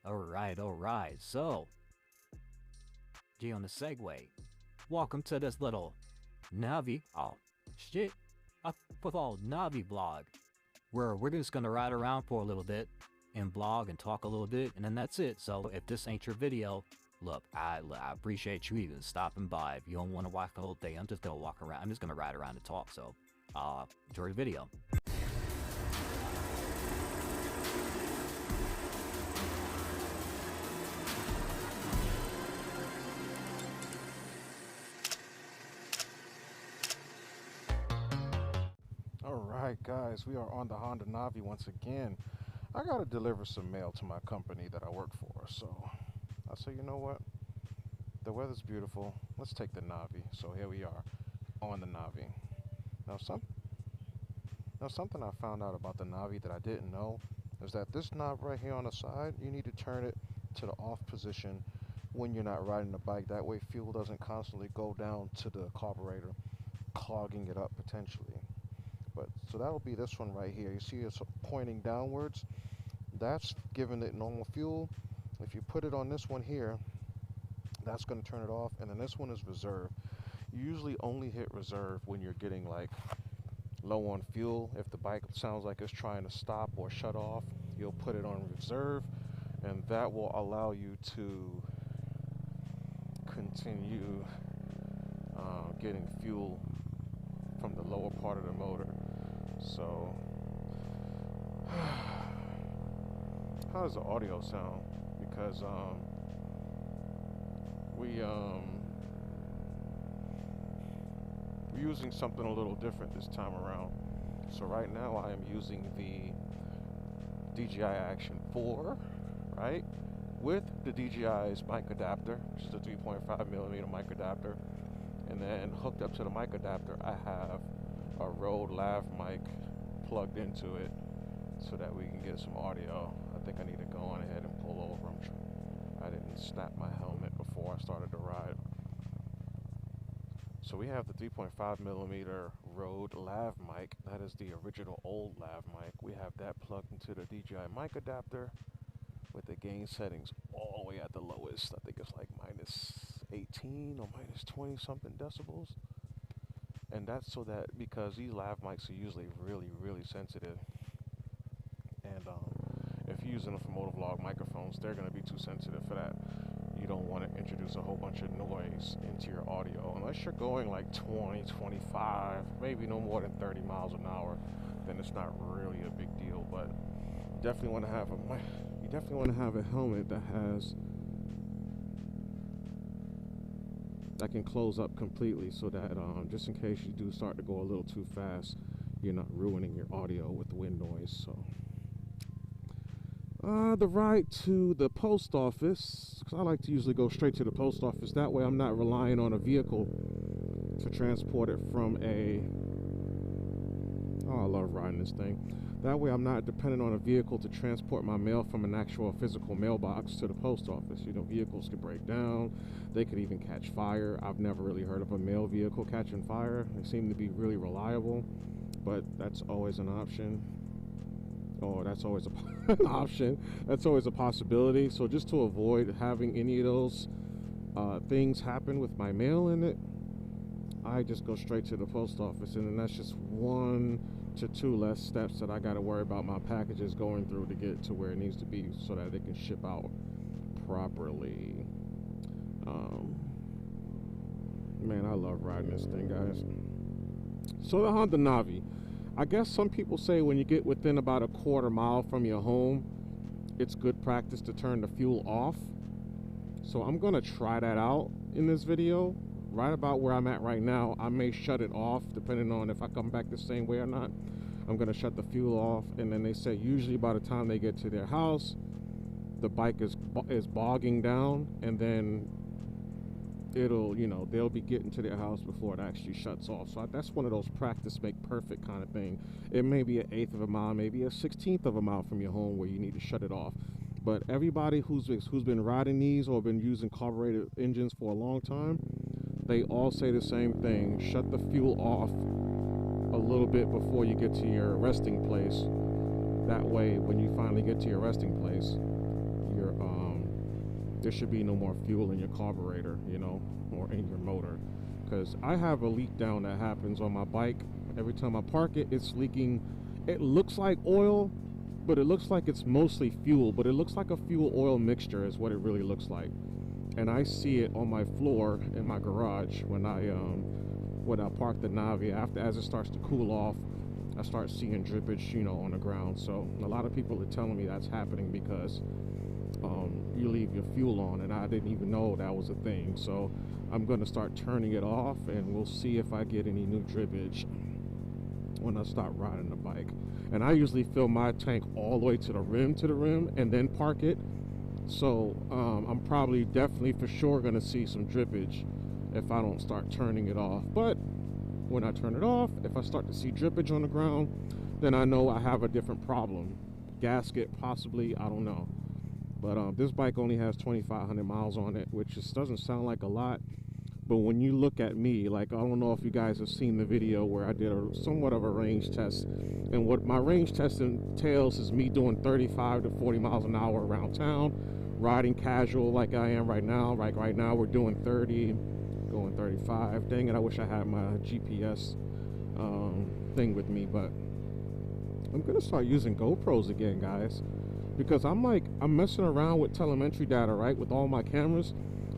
Alright, so, G on the segue. Welcome to this little Navi, I put all Navi vlog, where we're just gonna ride around for a little bit and vlog and talk a little bit, and then that's it. So if this ain't your video, look, I appreciate you even stopping by. If you don't want to watch the whole day, I'm just gonna walk around. I'm just gonna ride around and talk. So, enjoy the video. Alright guys, we are on the Honda Navi once again. I gotta deliver some mail to my company that I work for, so I said, you know what, the weather's beautiful, let's take the Navi. So here we are on the Navi. Now something I found out about the Navi that I didn't know is that this knob right here on the side, you need to turn it to the off position when you're not riding the bike. That way fuel doesn't constantly go down to the carburetor, clogging it up potentially. So that'll be this one right here. You see it's pointing downwards. That's giving it normal fuel. If you put it on this one here, that's going to turn it off. And then this one is reserve. You usually only hit reserve when you're getting like low on fuel. If the bike sounds like it's trying to stop or shut off, you'll put it on reserve, and that will allow you to continue getting fuel from the lower part of the motor. So how does the audio sound? Because we're using something a little different this time around. So right now I am using the DJI Action 4, right, with the DJI's mic adapter, which is a 3.5mm mic adapter, and then hooked up to the mic adapter I have a Rode lav mic plugged into it so that we can get some audio. I think I need to go on ahead and pull over. I didn't snap my helmet before I started to ride. So we have the 3.5mm Rode lav mic. That is the original old lav mic. We have that plugged into the DJI mic adapter with the gain settings all the way at the lowest. I think it's like minus 18 or minus 20 something decibels. And that's so that, because these lav mics are usually really sensitive, and if you're using them for motovlog microphones, they're going to be too sensitive for that. You don't want to introduce a whole bunch of noise into your audio unless you're going like 20, 25, maybe no more than 30 miles an hour. Then it's not really a big deal. But you definitely want to have a helmet that can close up completely, so that just in case you do start to go a little too fast, you're not ruining your audio with wind noise. So the ride to the post office, because I like to usually go straight to the post office, that way I'm not relying on a vehicle to transport it from I love riding this thing. That way I'm not dependent on a vehicle to transport my mail from an actual physical mailbox to the post office. You know, vehicles could break down, they could even catch fire. I've never really heard of a mail vehicle catching fire. They seem to be really reliable, but that's always an option. Oh, that's always an option. That's always a possibility. So just to avoid having any of those things happen with my mail in it, I just go straight to the post office, and then that's just 1 to 2 less steps that I got to worry about my packages going through to get to where it needs to be, so that it can ship out properly. Man, I love riding this thing, guys. So the Honda Navi, I guess some people say when you get within about a quarter mile from your home, it's good practice to turn the fuel off. So I'm gonna try that out in this video. Right about where I'm at right now, I may shut it off depending on if I come back the same way or not. I'm gonna shut the fuel off, and then they say usually by the time they get to their house, the bike is bogging down, and then it'll, they'll be getting to their house before it actually shuts off. So that's one of those practice make perfect kind of thing. It may be 1/8 of a mile, maybe 1/16 of a mile from your home where you need to shut it off. But everybody who's been riding these or been using carbureted engines for a long time, they all say the same thing: shut the fuel off a little bit before you get to your resting place. That way, when you finally get to your resting place, your there should be no more fuel in your carburetor, you know, or in your motor. Because I have a leak down that happens on my bike. Every time I park it, it's leaking. It looks like oil, but it looks like it's mostly fuel, but it looks like a fuel oil mixture is what it really looks like. And I see it on my floor in my garage when I park the Navi. As it starts to cool off, I start seeing drippage, you know, on the ground. So a lot of people are telling me that's happening because you leave your fuel on, and I didn't even know that was a thing. So I'm going to start turning it off, and we'll see if I get any new drippage when I start riding the bike. And I usually fill my tank all the way to the rim and then park it. So I'm probably definitely for sure going to see some drippage if I don't start turning it off. But when I turn it off, if I start to see drippage on the ground, then I know I have a different problem. Gasket, possibly, I don't know. But this bike only has 2,500 miles on it, which just doesn't sound like a lot. But when you look at me, like, I don't know if you guys have seen the video where I did somewhat of a range test. And what my range test entails is me doing 35 to 40 miles an hour around town, riding casual like I am right now. Like right now we're doing 30, going 35. Dang it, I wish I had my GPS thing with me. But I'm going to start using GoPros again, guys. Because I'm messing around with telemetry data, right, with all my cameras.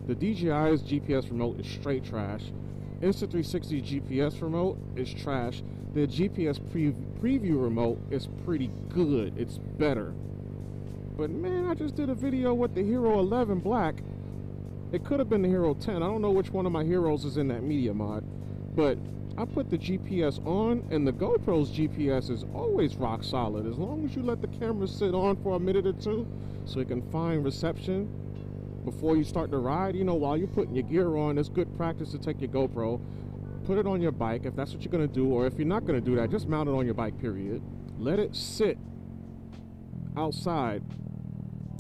The DJI's GPS remote is straight trash. Insta360 GPS remote is trash. The GPS preview remote is pretty good. It's better. But man, I just did a video with the Hero 11 Black. It could have been the Hero 10. I don't know which one of my heroes is in that media mod. But I put the GPS on, and the GoPro's GPS is always rock solid. As long as you let the camera sit on for a minute or two so it can find reception before you start to ride. You know, while you're putting your gear on, it's good practice to take your GoPro, put it on your bike if that's what you're going to do, or if you're not going to do that, just mount it on your bike, period. Let it sit outside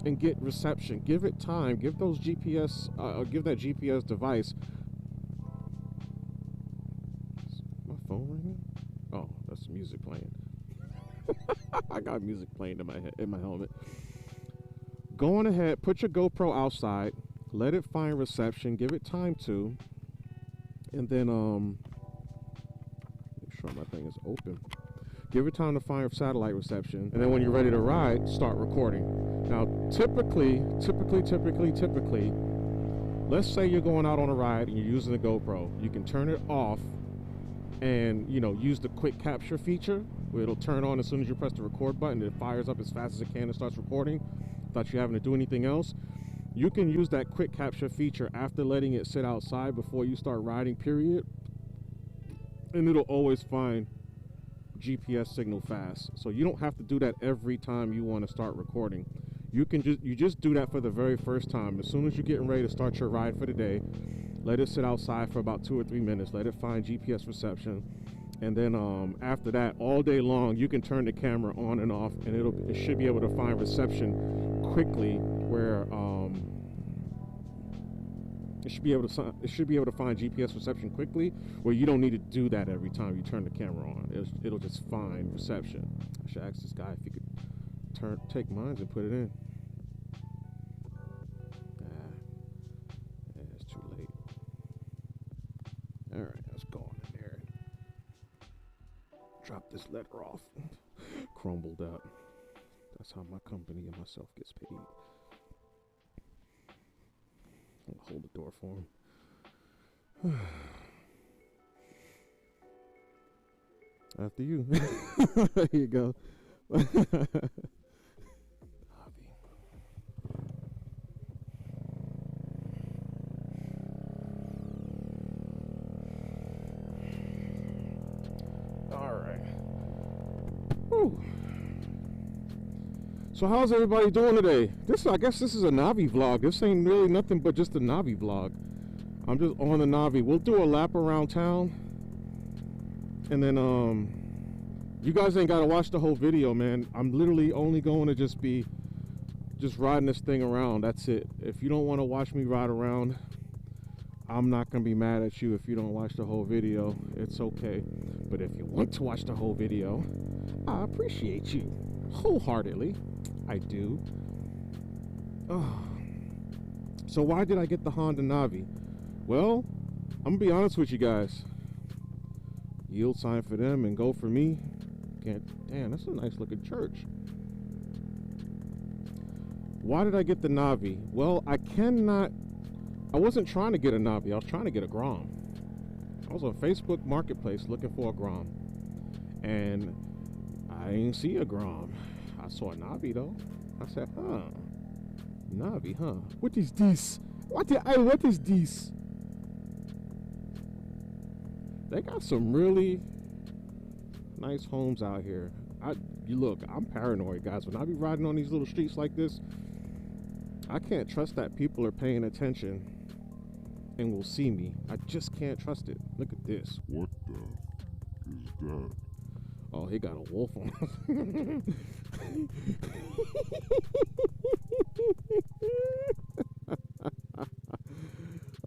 and get reception. Give it time. Give those GPS, give that GPS device. Is my phone ringing? Oh, that's music playing. I got music playing in my helmet. Go on ahead, put your GoPro outside, let it find reception, give it time to, and then make sure my thing is open. Give it time to find satellite reception, and then when you're ready to ride, start recording. Now, typically, let's say you're going out on a ride and you're using the GoPro. You can turn it off and, you know, use the quick capture feature where it'll turn on as soon as you press the record button. It fires up as fast as it can and starts recording without you having to do anything else. You can use that quick capture feature after letting it sit outside before you start riding, period. And it'll always find GPS signal fast. So you don't have to do that every time you want to start recording. You just do that for the very first time. As soon as you're getting ready to start your ride for the day, let it sit outside for about 2 or 3 minutes. Let it find GPS reception. And then after that, all day long, you can turn the camera on and off, and it should be able to find reception quickly, where it should be able to find GPS reception quickly, where you don't need to do that every time you turn the camera on. It'll just find reception. I should ask this guy if he could take mine and put it in. Yeah, it's too late. All right, let's go on in there. Drop this letter off. Crumbled up. That's how my company and myself gets paid. I'll hold the door for him. After you. There you go. All right. Whew. So how's everybody doing today? I guess this is a Navi vlog. This ain't really nothing but just a Navi vlog. I'm just on the Navi. We'll do a lap around town, and then you guys ain't gotta watch the whole video, man. I'm literally only going to just riding this thing around. That's it. If you don't want to watch me ride around, I'm not gonna be mad at you if you don't watch the whole video. It's okay. But if you want to watch the whole video, I appreciate you wholeheartedly. I do. Oh. So why did I get the Honda Navi? Well, I'm gonna be honest with you guys. Yield sign for them and go for me. Damn, that's a nice looking church. Why did I get the Navi? Well, I wasn't trying to get a Navi. I was trying to get a Grom. I was on Facebook Marketplace looking for a Grom, and I didn't see a Grom. I saw a Navi though. I said, huh, Navi, huh? What is this? What is this? They got some really nice homes out here. You look, I'm paranoid, guys. When I be riding on these little streets like this, I can't trust that people are paying attention and will see me. I just can't trust it. Look at this. What the is that? Oh, he got a wolf on.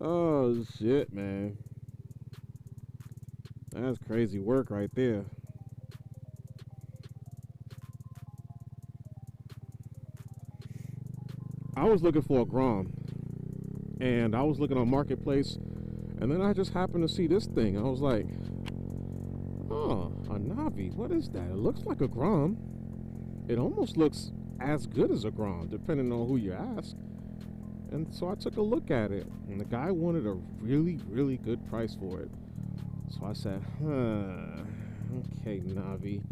Oh, shit, man. That's crazy work right there. I was looking for a Grom, and I was looking on Marketplace, and then I just happened to see this thing. I was like, oh, a Navi. What is that? It looks like a Grom. It almost looks as good as a Grom, depending on who you ask. And so I took a look at it, and the guy wanted a really, really good price for it. So I said, okay, Navi,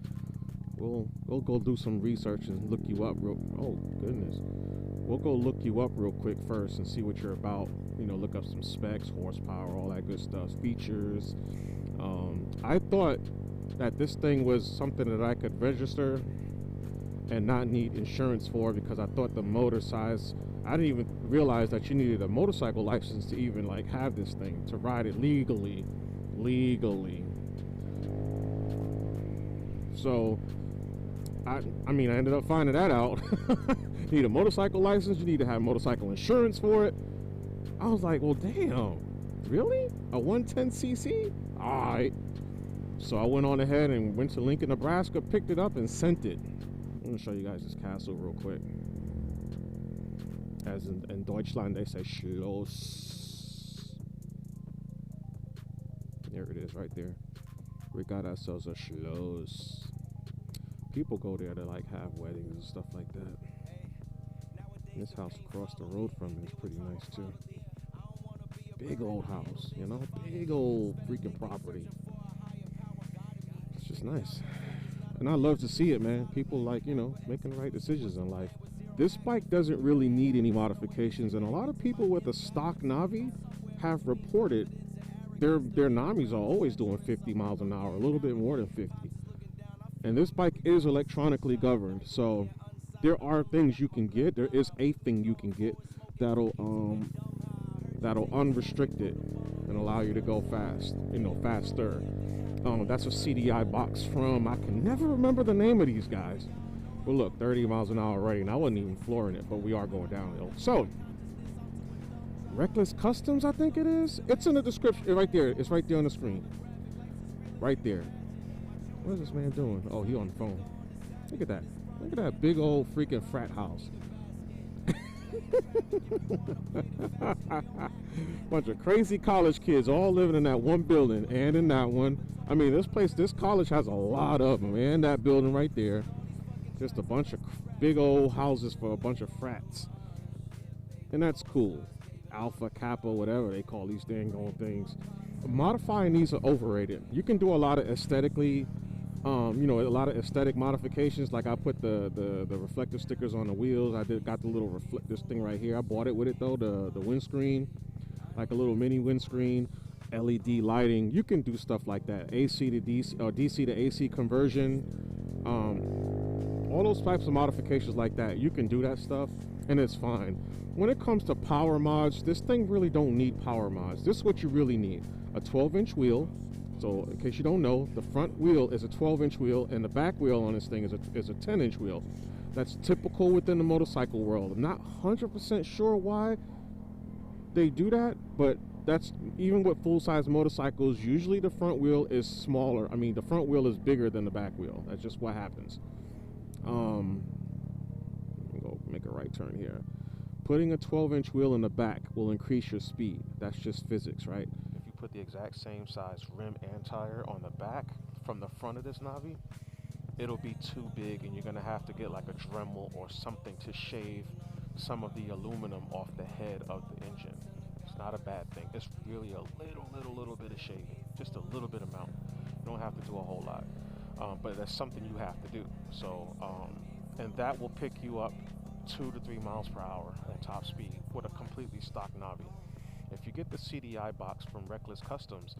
we'll go do some research and look you up oh goodness. We'll go look you up real quick first and see what you're about. You know, look up some specs, horsepower, all that good stuff, features. I thought that this thing was something that I could register and not need insurance for, because I thought the motor size, I didn't even realize that you needed a motorcycle license to even like have this thing, to ride it legally. So I mean, I ended up finding that out. You need a motorcycle license, you need to have motorcycle insurance for it. I was like, well, damn, really? A 110cc? All right. So I went on ahead and went to Lincoln, Nebraska, picked it up and sent it. I'm gonna show you guys this castle real quick. As in Deutschland, they say Schloss. There it is, right there. We got ourselves a Schloss. People go there to like have weddings and stuff like that. This house across the road from it is pretty nice too. Big old house, you know, big old freaking property. It's just nice. And I love to see it, man. People like, you know, making the right decisions in life. This bike doesn't really need any modifications, and a lot of people with a stock Navi have reported their Navis are always doing 50 miles an hour, a little bit more than 50. And this bike is electronically governed, so there are things you can get. There is a thing you can get that'll unrestrict it and allow you to go fast, you know, faster. That's a CDI box from, I can never remember the name of these guys. But look, 30 miles an hour rating. I wasn't even flooring it, but we are going downhill. So, Reckless Customs, I think it is. It's in the description, right there. It's right there on the screen. Right there. What is this man doing? Oh, he on the phone. Look at that. Look at that big old freaking frat house. Bunch of crazy college kids all living in that one building and in that one. I mean, this college has a lot of them, and that building right there. Just a bunch of big old houses for a bunch of frats. And that's cool. Alpha, Kappa, whatever they call these dang old things. Modifying these are overrated. You can do a lot of aesthetically, you know, a lot of aesthetic modifications. Like I put the reflective stickers on the wheels. Got the little this thing right here. I bought it with it though, the windscreen, like a little mini windscreen, LED lighting. You can do stuff like that. AC to DC or DC to AC conversion. All those types of modifications like that, you can do that stuff and it's fine. When it comes to power mods, this thing really don't need power mods. This is what you really need: a 12-inch wheel. So in case you don't know, the front wheel is a 12-inch wheel and the back wheel on this thing is a 10-inch wheel. That's typical within the motorcycle world. I'm not 100% sure why they do that, but that's even with full-size motorcycles. Usually the front wheel is smaller. I mean, the front wheel is bigger than the back wheel. That's just what happens. Let me go make a right turn here. Putting a 12-inch wheel in the back will increase your speed. That's just physics, right? If you put the exact same size rim and tire on the back from the front of this Navi, it'll be too big, and you're gonna have to get like a Dremel or something to shave some of the aluminum off the head of the engine. It's not a bad thing. It's really a little bit of shaving, just a little bit amount. You don't have to do a whole lot, but that's something you have to do. So, and that will pick you up 2 to 3 miles per hour at top speed with a completely stock Navi. If you get the CDI box from Reckless Customs,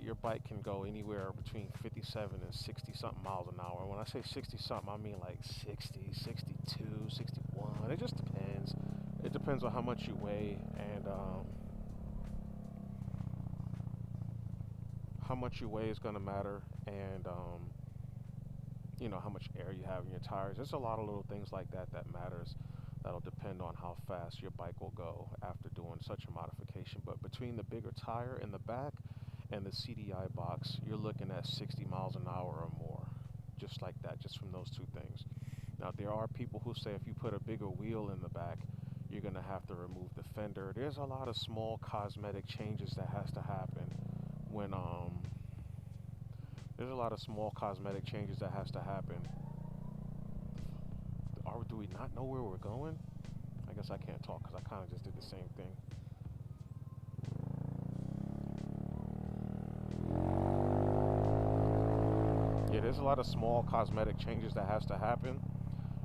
your bike can go anywhere between 57 and 60 something miles an hour. When I say 60 something, I mean like 60, 62, 61. It just depends. It depends on how much you weigh and how much you weigh is going to matter, and you know, how much air you have in your tires. There's a lot of little things like that that matters. That'll depend on how fast your bike will go after doing such a modification. But between the bigger tire in the back and the CDI box, you're looking at 60 miles an hour or more, just like that, just from those two things. Now, there are people who say if you put a bigger wheel in the back, you're going to have to remove the fender. There's a lot of small cosmetic changes that has to happen when there's a lot of small cosmetic changes that has to happen. Do we not know where we're going? I guess I can't talk because I kind of just did the same thing. Yeah, there's a lot of small cosmetic changes that has to happen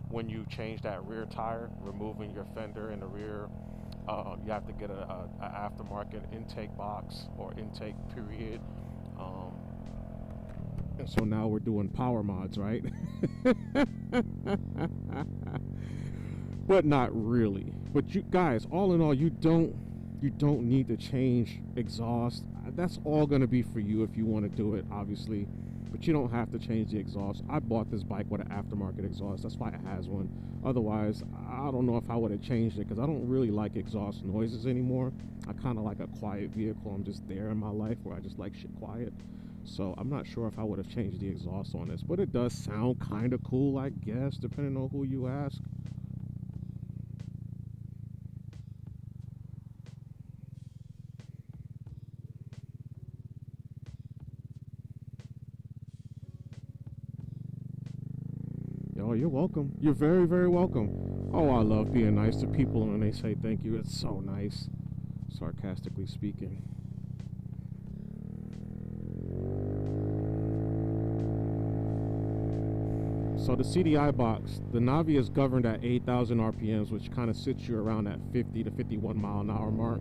when you change that rear tire, removing your fender in the rear. You have to get a aftermarket intake box or intake period. And so now we're doing power mods, right? But not really. But you guys, all in all, you don't need to change exhaust. That's all going to be for you if you want to do it, obviously. But you don't have to change the exhaust. I bought this bike with an aftermarket exhaust. That's why it has one. Otherwise, I don't know if I would have changed it, because I don't really like exhaust noises anymore. I kind of like a quiet vehicle. I'm just there in my life where I just like shit quiet. So I'm not sure if I would have changed the exhaust on this, but it does sound kind of cool, I guess, depending on who you ask. Yo, you're welcome. You're very, very welcome. Oh, I love being nice to people when they say thank you. It's so nice, sarcastically speaking. So the CDI box, the Navi is governed at 8,000 RPMs, which kind of sits you around that 50 to 51 mile an hour mark.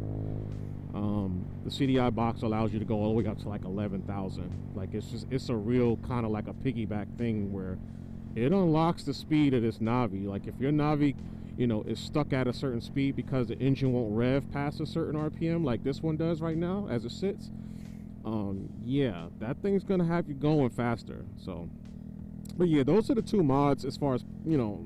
The CDI box allows you to go all the way up to like 11,000. Like it's a real kind of like a piggyback thing where it unlocks the speed of this Navi. Like if your Navi, you know, is stuck at a certain speed because the engine won't rev past a certain RPM, like this one does right now as it sits, yeah, that thing's gonna have you going faster. So. But yeah, those are the two mods as far as, you know,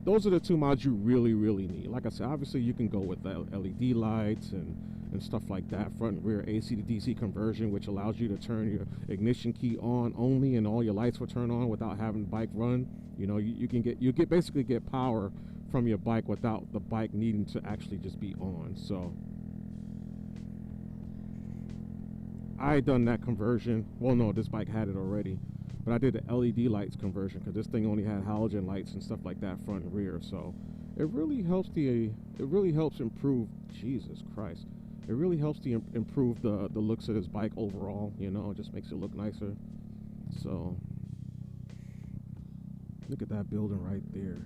those are the two mods you really, really need. Like I said, obviously you can go with the LED lights and stuff like that. Front and rear AC to DC conversion, which allows you to turn your ignition key on only and all your lights will turn on without having the bike run. You know, you basically get power from your bike without the bike needing to actually just be on. So I done that conversion. Well, no, this bike had it already. But I did the LED lights conversion because this thing only had halogen lights and stuff like that front and rear. So it really helps improve, Jesus Christ. It really helps to improve the looks of this bike overall, you know, it just makes it look nicer. So look at that building right there.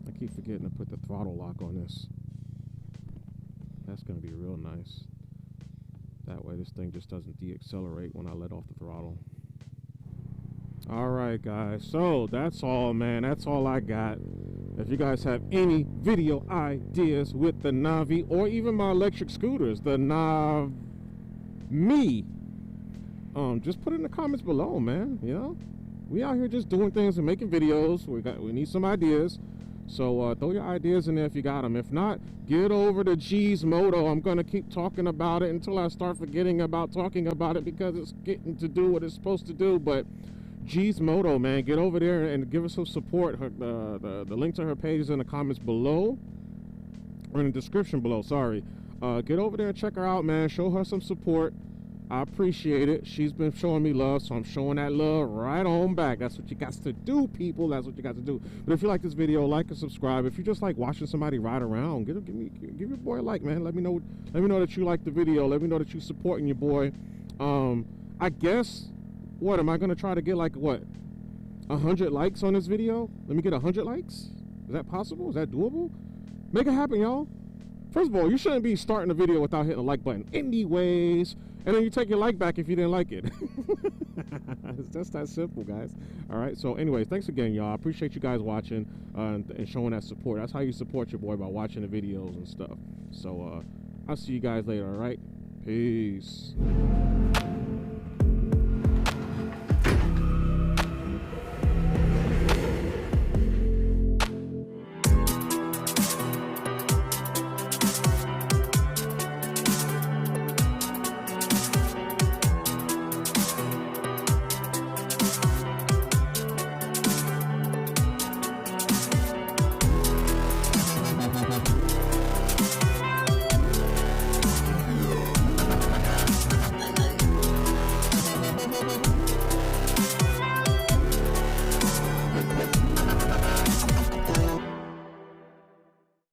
I keep forgetting to put the throttle lock on this. That's going to be real nice. That way this thing just doesn't deaccelerate when I let off the throttle. Alright guys, so that's all, man. That's all I got. If you guys have any video ideas with the Navi or even my electric scooters, the Navi, just put it in the comments below, man. You know, we out here just doing things and making videos. We need some ideas. So throw your ideas in there if you got them. If not, get over to G's Moto. I'm going to keep talking about it until I start forgetting about talking about it because it's getting to do what it's supposed to do. But Gizmodo, man. Get over there and give her some support. The link to her page is in the comments below, or in the description below, sorry. Get over there and check her out, man. Show her some support. I appreciate it. She's been showing me love, so I'm showing that love right on back. That's what you got to do, people. That's what you got to do. But if you like this video, like and subscribe. If you just like watching somebody ride around, give your boy a like, man. Let me know that you like the video. Let me know that you supporting your boy. I guess, what am I gonna try to get, like, what, 100 likes on this video? Let me get 100 likes. Is that possible? Is that doable? Make it happen, y'all. First of all, you shouldn't be starting a video without hitting the like button anyways. And then you take your like back if you didn't like it. It's just that simple, guys. All right. So anyways, thanks again, y'all. I appreciate you guys watching and showing that support. That's how you support your boy, by watching the videos and stuff. So I'll see you guys later. All right. Peace.